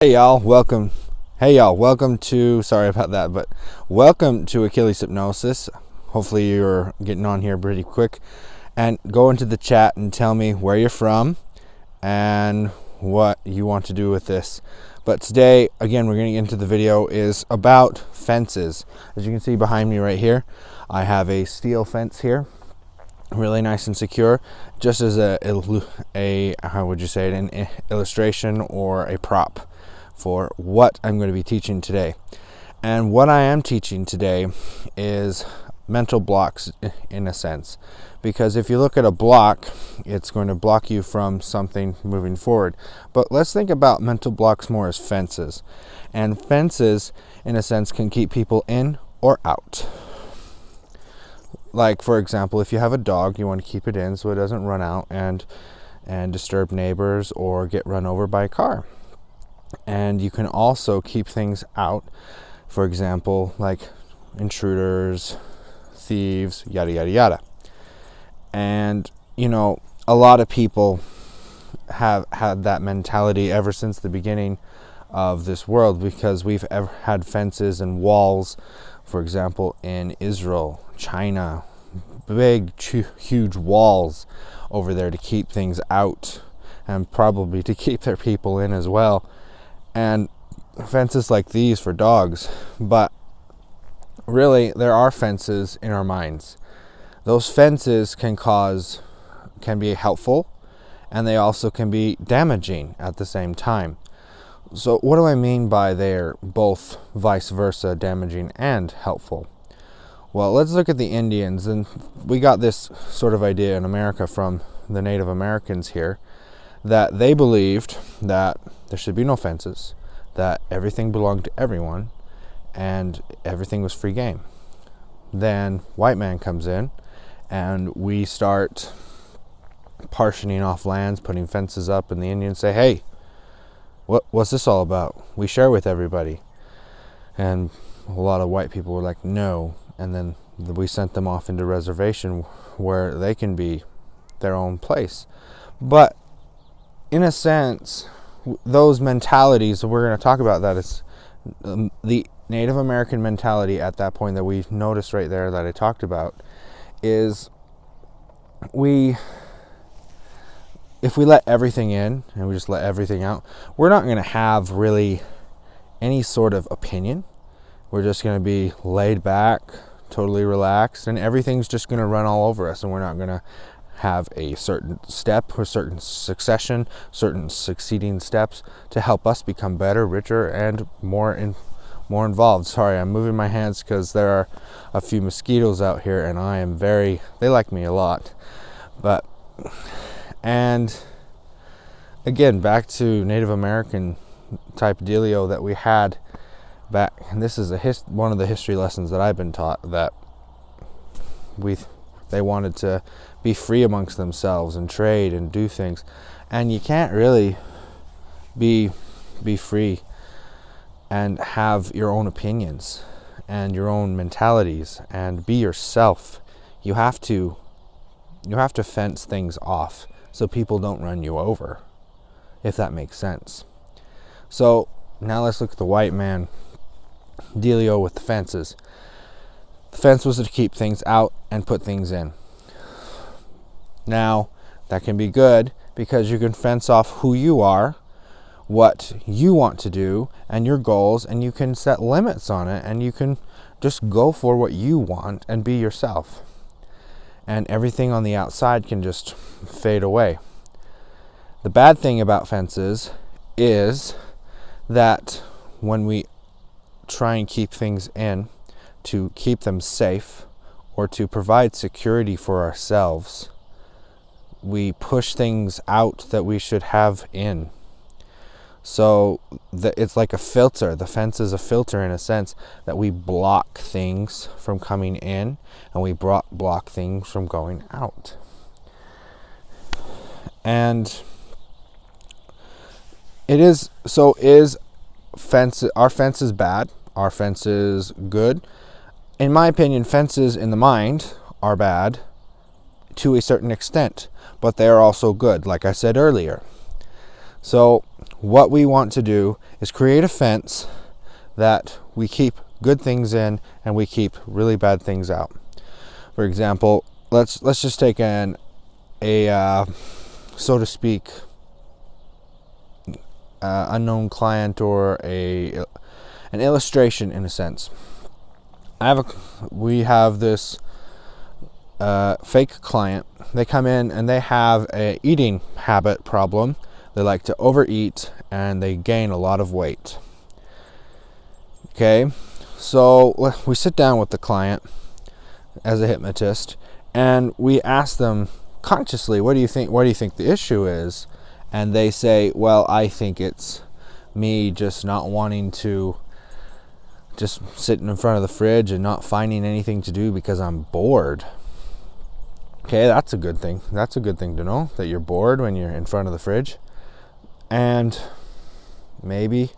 Welcome to, sorry about that, but welcome to Achilles Hypnosis. Hopefully you're getting on here pretty quick, and go into the chat and tell me where you're from and what you want to do with this. But today, again, we're going to get into the video is about fences. As you can see behind me right here, I have a steel fence here, really nice and secure, just as a how would you say it, an illustration or a prop for what I'm going to be teaching today. And what I am teaching today is mental blocks, in a sense, because if you look at a block, it's going to block you from something moving forward. But let's think about mental blocks more as fences, and fences in a sense can keep people in or out. Like, for example, if you have a dog, you want to keep it in so it doesn't run out and disturb neighbors or get run over by a car. And you can also keep things out, for example, like intruders, thieves, yada yada yada. And you know, a lot of people have had that mentality ever since the beginning of this world, because we've ever had fences and walls, for example, in Israel, China, big huge walls over there to keep things out and probably to keep their people in as well. And fences like these for dogs. But really, there are fences in our minds. Those fences can be helpful, and they also can be damaging at the same time. So what do I mean by they're both vice versa, damaging and helpful? Well, let's look at the Indians. And we got this sort of idea in America from the Native Americans here, that they believed that there should be no fences, that everything belonged to everyone, and everything was free game. Then white man comes in, and we start partitioning off lands, putting fences up, and the Indians say, hey, what's this all about? We share with everybody. And a lot of white people were like, no. And then we sent them off into reservation where they can be their own place. But in a sense, those mentalities, we're going to talk about that. It's the Native American mentality at that point that we noticed right there that I talked about, is if we let everything in and we just let everything out, we're not going to have really any sort of opinion. We're just going to be laid back, totally relaxed, and everything's just going to run all over us, and we're not going to have a certain step or certain succession, certain succeeding steps to help us become better, richer, and more involved. Sorry, I'm moving my hands because there are a few mosquitoes out here, and they like me a lot. And again, back to Native American type dealio that we had back, and this is one of the history lessons that I've been taught, that they wanted to be free amongst themselves and trade and do things. And you can't really be free and have your own opinions and your own mentalities and be yourself. You have to fence things off so people don't run you over, if that makes sense. So now let's look at the white man dealio with the fences. The fence was to keep things out and put things in. Now, that can be good because you can fence off who you are, what you want to do, and your goals, and you can set limits on it, and you can just go for what you want and be yourself. And everything on the outside can just fade away. The bad thing about fences is that when we try and keep things in to keep them safe or to provide security for ourselves, we push things out that we should have in. So it's like a filter. The fence is a filter in a sense, that we block things from coming in and we block things from going out. And is our fences bad? Are fences good? In my opinion, fences in the mind are bad to a certain extent, but they are also good, like I said earlier. So what we want to do is create a fence that we keep good things in and we keep really bad things out. For example, let's just take a so to speak unknown client, or an illustration in a sense. We have this fake client. They come in and they have a eating habit problem. They like to overeat and they gain a lot of weight. Okay, so we sit down with the client as a hypnotist and we ask them consciously, what do you think the issue is? And they say, well, I think it's me just not wanting to, just sitting in front of the fridge and not finding anything to do because I'm bored. Okay, that's a good thing. That's a good thing to know, that you're bored when you're in front of the fridge. And maybe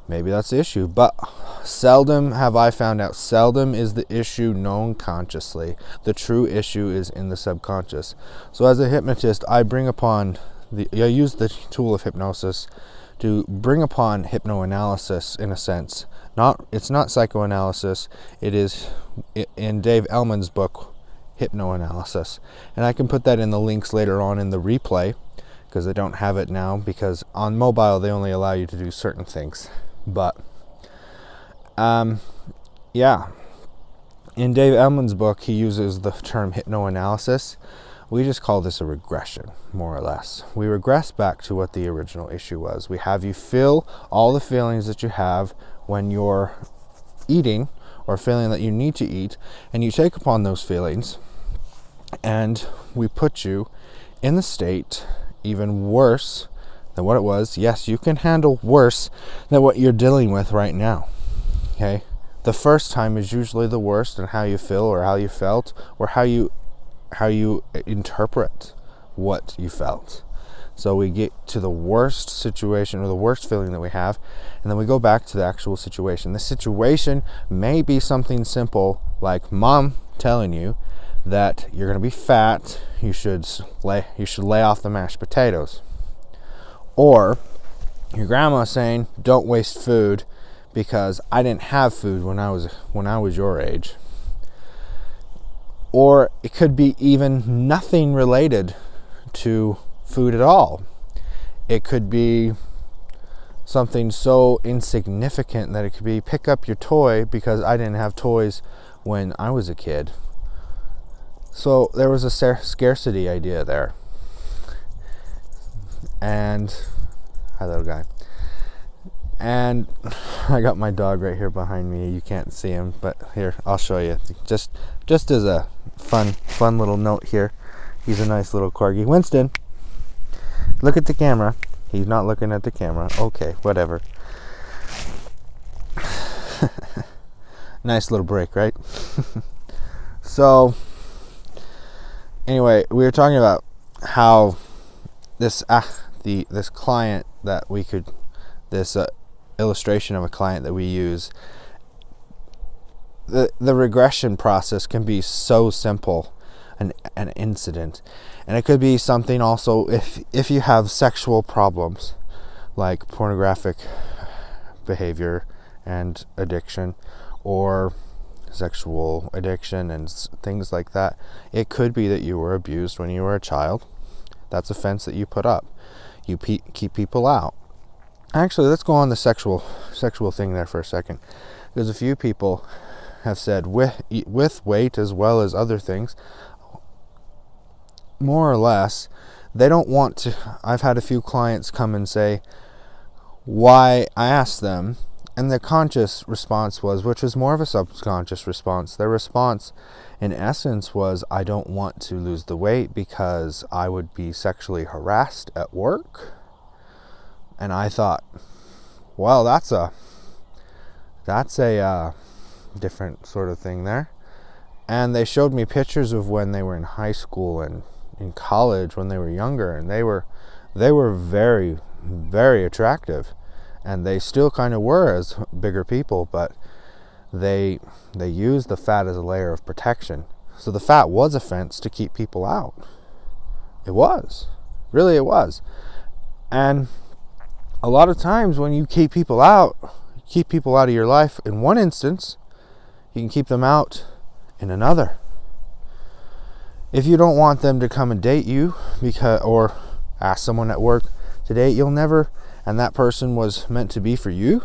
that's the issue. But seldom have I found out, seldom is the issue known consciously. The true issue is in the subconscious. So as a hypnotist, I use the tool of hypnosis to bring upon hypnoanalysis in a sense. It's not psychoanalysis. It is in Dave Ellman's book, Hypnoanalysis. And I can put that in the links later on in the replay, because I don't have it now, because on mobile they only allow you to do certain things. But yeah, in Dave Ellman's book he uses the term hypnoanalysis. We just call this a regression, more or less. We regress back to what the original issue was. We have you feel all the feelings that you have when you're eating, or feeling that you need to eat, and you take upon those feelings and we put you in the state even worse than what it was. Yes, you can handle worse than what you're dealing with right now. Okay? The first time is usually the worst, and how you feel or how you felt or how you interpret what you felt. So we get to the worst situation or the worst feeling that we have, and then we go back to the actual situation. The situation may be something simple like mom telling you that you're going to be fat, you should lay off the mashed potatoes. Or your grandma saying, don't waste food because I didn't have food when I was your age. Or it could be even nothing related to food at all. It could be something so insignificant that it could be, pick up your toy because I didn't have toys when I was a kid. So there was a scarcity idea there. And hi, little guy. And I got my dog right here behind me. You can't see him, but here, I'll show you. Just as a fun little note here. He's a nice little corgi. Winston, look at the camera. He's not looking at the camera. Okay, whatever. Nice little break, right? So, anyway, we were talking about how this client that we could, this illustration of a client that we use, the regression process can be so simple, an incident. And it could be something also if you have sexual problems like pornographic behavior and addiction, or sexual addiction and things like that. It could be that you were abused when you were a child. That's a fence that you put up. You keep people out. Actually, let's go on the sexual thing there for a second, because a few people have said with weight as well as other things, more or less, they don't want to. I've had a few clients come and say why. I asked them, and their conscious response was, which was more of a subconscious response. Their response in essence was, I don't want to lose the weight because I would be sexually harassed at work. And I thought, well, that's a different sort of thing there. And they showed me pictures of when they were in high school and in college when they were younger, and they were very, very attractive, and they still kind of were as bigger people, but they used the fat as a layer of protection. So the fat was a fence to keep people out. It was. Really, it was. And a lot of times when you keep people out of your life in one instance, you can keep them out in another. If you don't want them to come and date you or ask someone at work to date, you'll never, and that person was meant to be for you,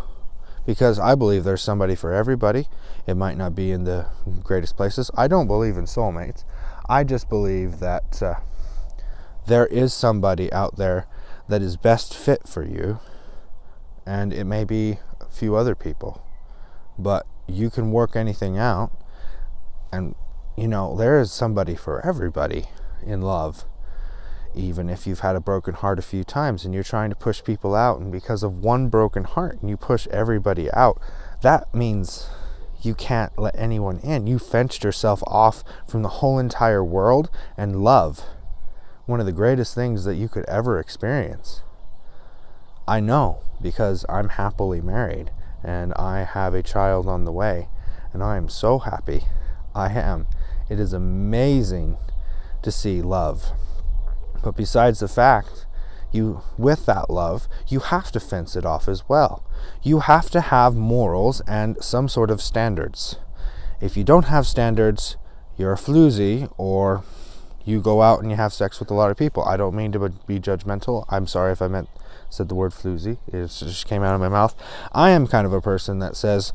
because I believe there's somebody for everybody. It might not be in the greatest places. I don't believe in soulmates. I just believe that there is somebody out there that is best fit for you, and it may be a few other people, but you can work anything out. And there is somebody for everybody in love. Even if you've had a broken heart a few times and you're trying to push people out, and because of one broken heart and you push everybody out, that means you can't let anyone in. You fenced yourself off from the whole entire world and love. One of the greatest things that you could ever experience. I know, because I'm happily married and I have a child on the way, and I am so happy. I am. It is amazing to see love. But besides the fact, with that love, you have to fence it off as well. You have to have morals and some sort of standards. If you don't have standards, you're a floozy, or you go out and you have sex with a lot of people. I don't mean to be judgmental. I'm sorry if I said the word floozy. It just came out of my mouth. I am kind of a person that says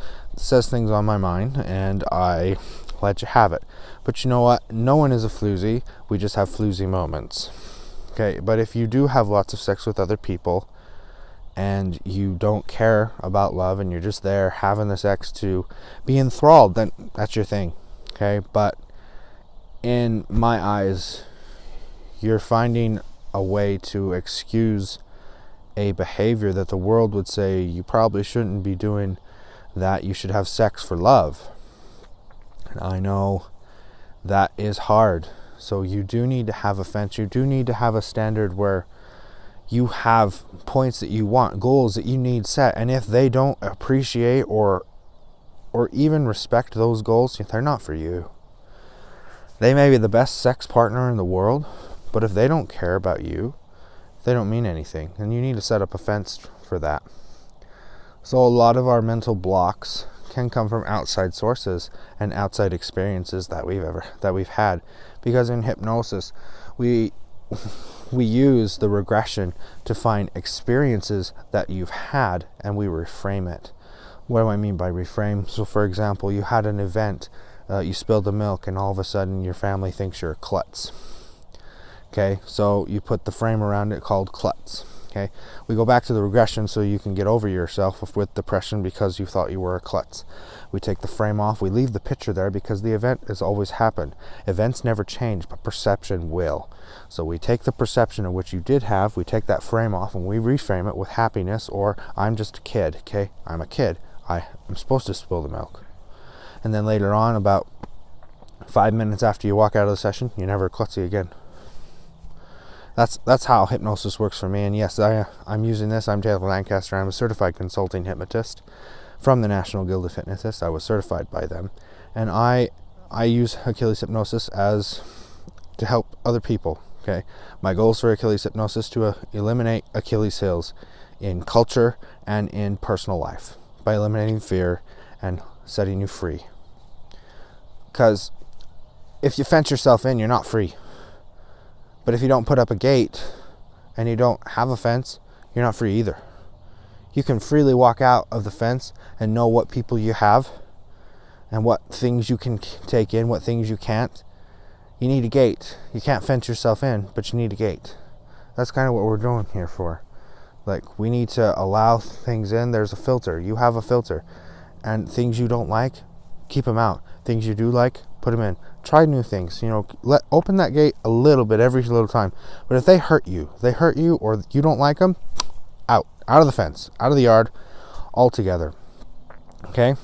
things on my mind, and I let you have it. But you know what? No one is a floozy. We just have floozy moments. Okay, but if you do have lots of sex with other people and you don't care about love and you're just there having the sex to be enthralled, then that's your thing. Okay, but in my eyes, you're finding a way to excuse a behavior that the world would say you probably shouldn't be doing, that you should have sex for love. And I know that is hard. So you do need to have a fence. You do need to have a standard where you have points that you want, goals that you need set. And if they don't appreciate or even respect those goals, they're not for you. They may be the best sex partner in the world, but if they don't care about you, they don't mean anything. And you need to set up a fence for that. So a lot of our mental blocks can come from outside sources and outside experiences that we've had. Because in hypnosis, we use the regression to find experiences that you've had, and we reframe it. What do I mean by reframe? So for example, you had an event, you spilled the milk, and all of a sudden your family thinks you're a klutz. Okay, so you put the frame around it called klutz. Okay, we go back to the regression so you can get over yourself with depression because you thought you were a klutz. We take the frame off, we leave the picture there because the event has always happened. Events never change, but perception will. So we take the perception of what you did have, we take that frame off, and we reframe it with happiness, or I'm just a kid. Okay, I'm a kid. I'm supposed to spill the milk. And then later on, about 5 minutes after you walk out of the session, you're never klutzy again. That's how hypnosis works for me. And yes, I'm using this. I'm Taylor Lancaster. I'm a certified consulting hypnotist from the National Guild of Hypnotists. I was certified by them. And I use Achilles Hypnosis to help other people. Okay, my goals for Achilles Hypnosis to eliminate Achilles heels in culture and in personal life by eliminating fear and setting you free. Because if you fence yourself in, you're not free. But if you don't put up a gate and you don't have a fence, you're not free either. You can freely walk out of the fence and know what people you have and what things you can take in, what things you can't. You need a gate. You can't fence yourself in, but you need a gate. That's kind of what we're doing here for. Like, we need to allow things in. There's a filter. You have a filter. And things you don't like, keep them out. Things you do like, put them in. Try new things. Open that gate a little bit every little time. But if they hurt you, or you don't like them, out of the fence, out of the yard, altogether. Okay?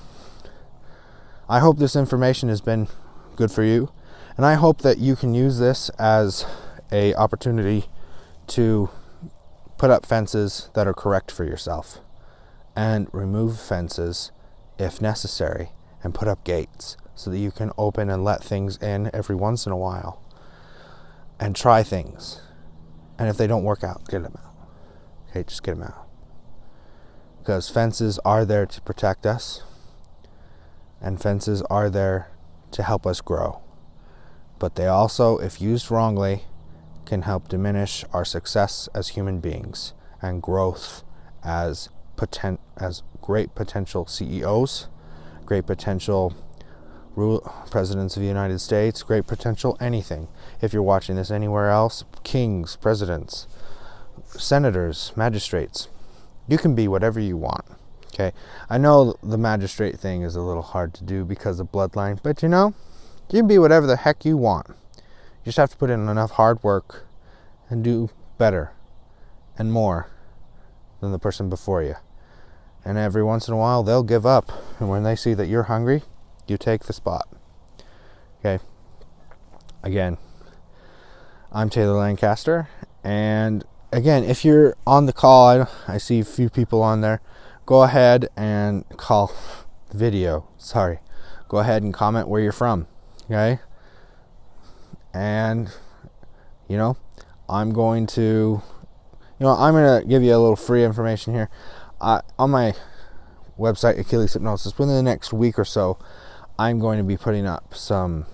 I hope this information has been good for you, and I hope that you can use this as a opportunity to put up fences that are correct for yourself, and remove fences if necessary, and put up gates so that you can open and let things in every once in a while and try things. And if they don't work out, get them out. Okay, just get them out. because fences are there to protect us, and fences are there to help us grow. But they also, if used wrongly, can help diminish our success as human beings and growth as great potential CEOs, great potential presidents of the United States, great potential anything. If you're watching this anywhere else, kings, presidents, senators, magistrates, you can be whatever you want. Okay, I know the magistrate thing is a little hard to do because of bloodline, but you know, you can be whatever the heck you want. You just have to put in enough hard work and do better and more than the person before you. And every once in a while, they'll give up. And when they see that you're hungry, you take the spot. Okay. Again, I'm Taylor Lancaster. And again, if you're on the call, I see a few people on there. Go ahead and call video. Sorry. Go ahead and comment where you're from. Okay. And, you know, I'm going to give you a little free information here. On my website, Achilles Hypnosis, within the next week or so, I'm going to be putting up some,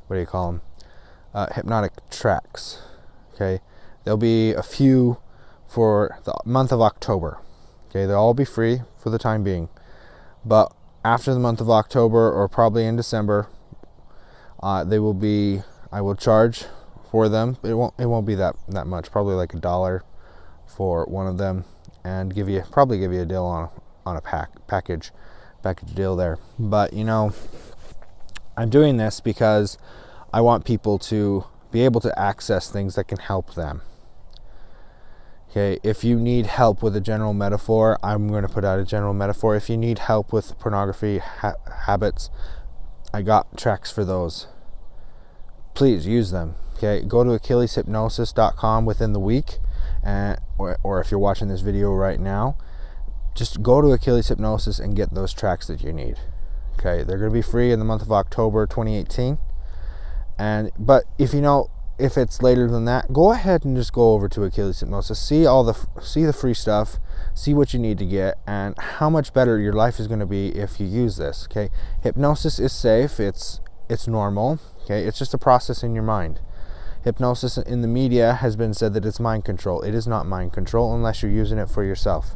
what do you call them? Hypnotic tracks. Okay. There'll be a few for the month of October. Okay. They'll all be free for the time being. But after the month of October, or probably in December, I will charge for them. It won't be that much. Probably like $1 for one of them, and probably give you a deal on a package deal there. But you know, I'm doing this because I want people to be able to access things that can help them. Okay, if you need help with a general metaphor, I'm going to put out a general metaphor. If you need help with pornography habits, I got tracks for those. Please use them. Okay, go to AchillesHypnosis.com within the week, or if you're watching this video right now, just go to Achilles Hypnosis and get those tracks that you need. Okay, they're going to be free in the month of October 2018. But if it's later than that, go ahead and just go over to Achilles Hypnosis, see the free stuff, see what you need to get, and how much better your life is going to be if you use this. Okay, hypnosis is safe. It's normal. Okay, it's just a process in your mind. Hypnosis in the media has been said that it's mind control. It is not mind control unless you're using it for yourself.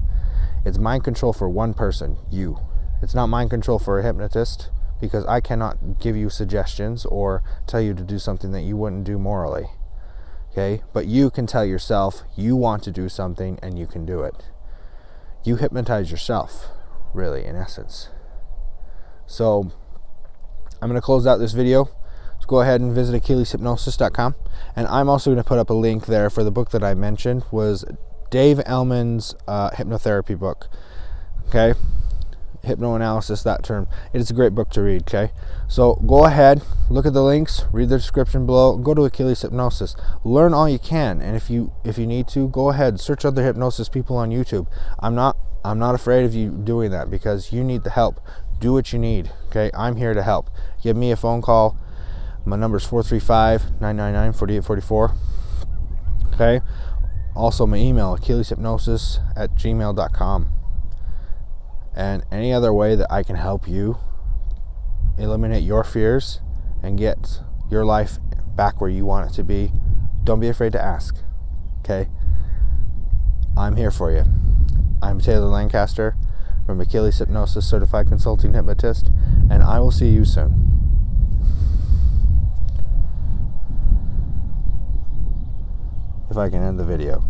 It's mind control for one person, you. It's not mind control for a hypnotist, because I cannot give you suggestions or tell you to do something that you wouldn't do morally. Okay, but you can tell yourself you want to do something and you can do it. You hypnotize yourself, really, in essence. So I'm going to close out this video. So go ahead and visit AchillesHypnosis.com, and I'm also going to put up a link there for the book that I mentioned, was Dave Ellman's hypnotherapy book. Okay, hypnoanalysis, that term. It is a great book to read. Okay, so go ahead, look at the links, read the description below, go to Achilles Hypnosis, learn all you can, and if you need to, go ahead, search other hypnosis people on YouTube. I'm not afraid of you doing that, because you need the help. Do what you need. Okay, I'm here to help. Give me a phone call. My number is 435-999-4844. Okay, also my email, achilleshypnosis@gmail.com. And any other way that I can help you eliminate your fears and get your life back where you want it to be, don't be afraid to ask. Okay, I'm here for you. I'm Taylor Lancaster from Achilles Hypnosis, Certified Consulting Hypnotist, and I will see you soon. If I can end the video.